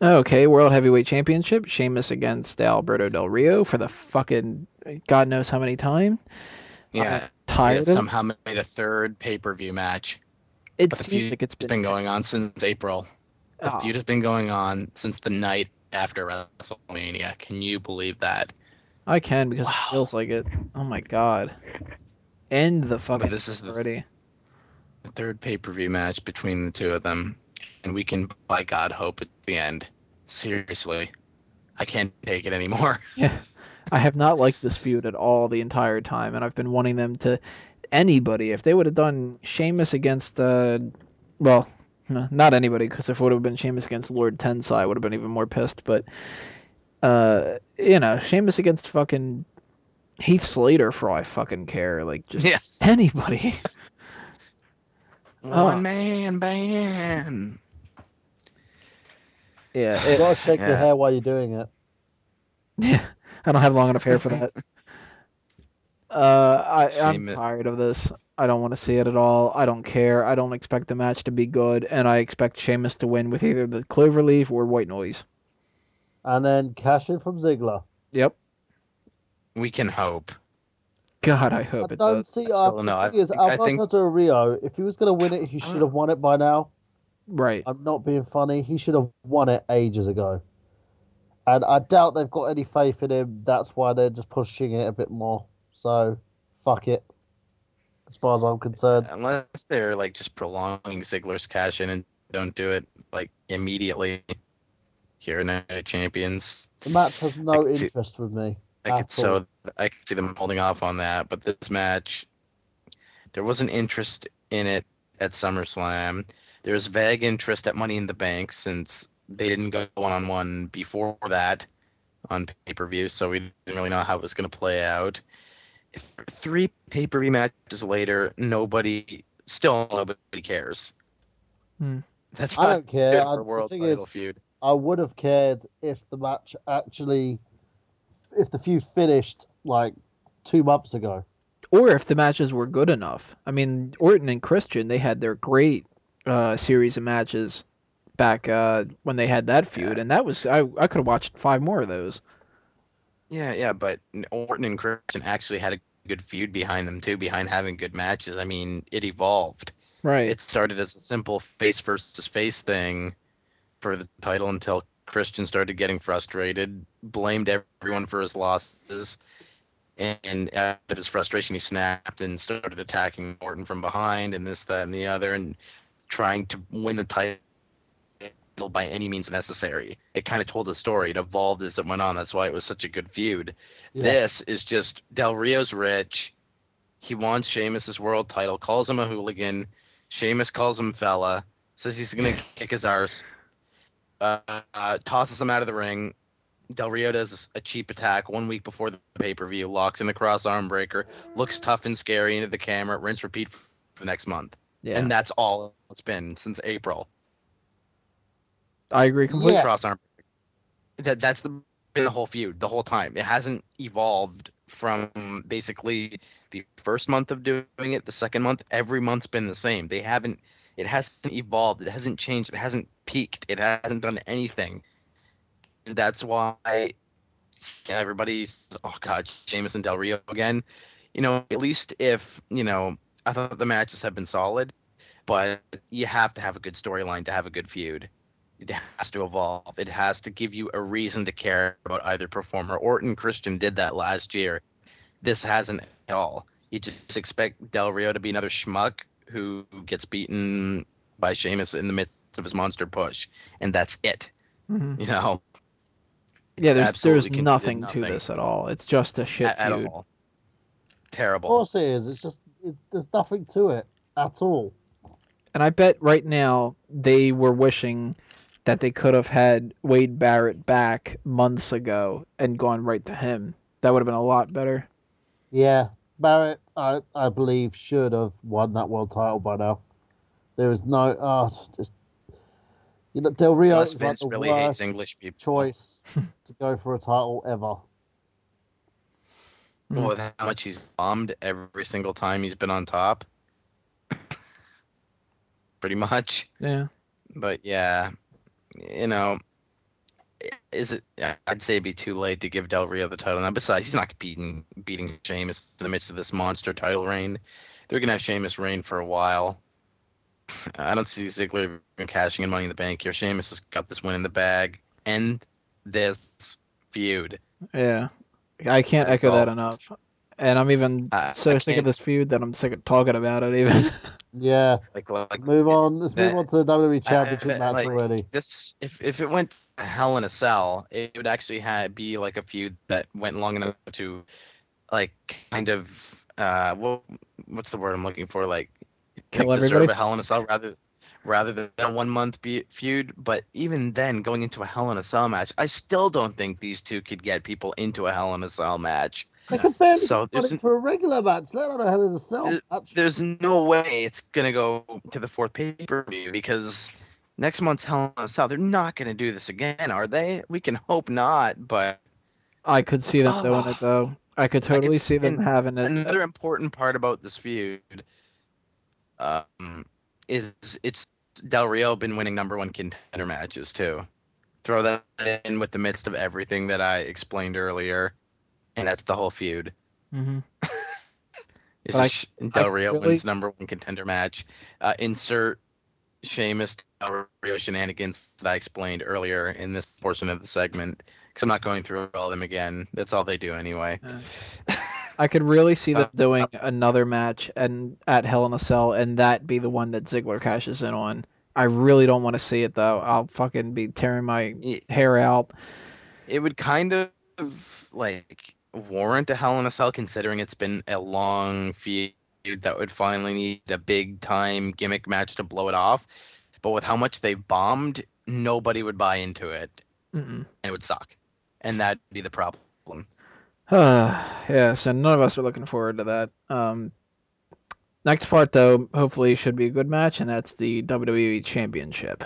Okay, World Heavyweight Championship. Sheamus against Alberto Del Rio for the fucking God knows how many time. I'm Yeah, yeah, tired of somehow this. made a third pay-per-view match. It But the seems feud like it's has been. been going on since April. The Oh, feud has been going on since the night after WrestleMania. Can you believe that? I can because it Wow. feels like it. Oh my God. End the But fucking this is feud already. the third pay-per-view match between the two of them, and we can, by God, hope it's the end. Seriously, I can't take it anymore. Yeah. I have not liked this feud at all the entire time, and I've been wanting them to anybody. If they would have done Sheamus against well, no, not anybody, because if it would have been Sheamus against Lord Tensai, I would have been even more pissed. But Sheamus against fucking Heath Slater for all I fucking care. Like just Yeah, anybody. Oh one man band. yeah, You it gotta shake your Yeah, hair while you're doing it. yeah. I don't have long enough hair for that. I'm Sheamus. tired of this. I don't want to see it at all. I don't care. I don't expect the match to be good, and I expect Sheamus to win with either the Cloverleaf or White Noise. And then cash in from Ziggler. Yep. We can hope. God, I I hope it does. don't see. I still don't The know. thing is, I think Alberto Del Rio, if he was going to win it, he I should don't, have won it by now. Right. I'm not being funny. He should have won it ages ago. And I doubt they've got any faith in him. That's why they're just pushing it a bit more. So, fuck it, as far as I'm concerned. unless they're like just prolonging Ziggler's cash in and don't do it like immediately here in Night Champions. The match has I no could see interest with me I at could all. so I could see them holding off on that, but this match there was an interest in it at SummerSlam. There was vague interest at Money in the Bank since they didn't go one on one before that on pay-per-view, so we didn't really know how it was going to play out. Three pay-per-view matches later, nobody cares. Hmm. That's I not don't care. good for a The world thing title is, feud. I would have cared if the match actually, if the feud finished like 2 months ago. Or if the matches were good enough. I mean, Orton and Christian, they had their great series of matches back when they had that Yeah, feud, and that was I could have watched five more of those. yeah, but Orton and Christian actually had a good feud behind them too, behind having good matches. I mean, it evolved. Right. It started as a simple face versus face thing for the title until Christian started getting frustrated, blamed everyone for his losses, and out of his frustration, he snapped and started attacking Orton from behind and this, that, and the other, and trying to win the title by any means necessary. It kind of told a story. It evolved as it went on. That's why it was such a good feud. Yeah. This is just Del Rio's rich. He wants Sheamus's world title, calls him a hooligan. Sheamus calls him fella, says he's gonna kick his arse, tosses him out of the ring. Del Rio does a cheap attack 1 week before the pay per view, locks in the cross arm breaker, looks tough and scary into the camera, rinse repeat for the next month. Yeah. And that's all it's been since April. I agree completely. Yeah. Cross arm. That's been the whole feud the whole time. It hasn't evolved from basically the first month of doing it, the second month. Every month's been the same. They haven't. It hasn't evolved. It hasn't changed. It hasn't peaked. It hasn't done anything. And that's why everybody's, oh God, Sheamus and Del Rio again. At least if, I thought the matches have been solid, but you have to have a good storyline to have a good feud. It has to evolve. It has to give you a reason to care about either performer. Orton Christian did that last year. This hasn't at all. You just expect Del Rio to be another schmuck who gets beaten by Sheamus in the midst of his monster push, and that's it. Hmm. You know, Yeah, it's there's absolutely contributed nothing to nothing this at all. It's just a shit at feud. all. Of Terrible. course it is. It's just there's nothing to it at all. And I bet right now they were wishing that they could have had Wade Barrett back months ago and gone right to him. That would have been a lot better. Yeah, Barrett, I believe should have won that world title by now. There is no, just Del Rio Unless is like Vince the really hates worst English people. choice to go for a title ever. Mm. With how much he's bombed every single time he's been on top, pretty much. Yeah. But yeah, you know, is it? I'd say it'd be too late to give Del Rio the title now. Besides, he's not beating Sheamus in the midst of this monster title reign. They're gonna have Sheamus reign for a while. I don't see Ziggler cashing in Money in the Bank here. Sheamus has got this win in the bag. End this feud. Yeah, I can't That's echo that all. enough. And I'm even I so sick of can't this feud that I'm sick of talking about it even. Yeah. like Move on. Let's move that. on to the WWE Championship match Like already. this, if it went to Hell in a Cell, it would actually be like a feud that went long enough to like kind of what's the word I'm looking for? Like Kill deserve everybody. a Hell in a Cell rather than a 1 month feud. But even then, going into a Hell in a Cell match, I still don't think these two could get people into a Hell in a Cell match. They could barely So get into a regular match, let alone a Hell in a Cell match. there's no way it's gonna go to the fourth pay-per-view because next month's Hell in a Cell, they're not gonna do this again, are they? We can hope not, but I could see them doing oh, it though. I could I could totally see them and having it. another important part about this feud um, is it's Del Rio been winning #1 contender matches too. Throw that in with the midst of everything that I explained earlier, and that's the whole feud. Hmm. It's But just I Del could Rio really wins #1 contender match. Insert Sheamus Del Rio shenanigans that I explained earlier in this portion of the segment, because I'm not going through all of them again. That's all they do anyway. I could really see them Uh, doing another match and at Hell in a Cell, and that be the one that Ziggler cashes in on. I really don't want to see it though. I'll fucking be tearing my it, hair out. it would kind of like warrant a Hell in a Cell, considering it's been a long feud that would finally need a big time gimmick match to blow it off. But with how much they bombed, nobody would buy into it, Mm-mm. and it would suck, and that'd be the problem. Yeah, so none of us are looking forward to that. Next part though, hopefully should be a good match, and that's the WWE Championship.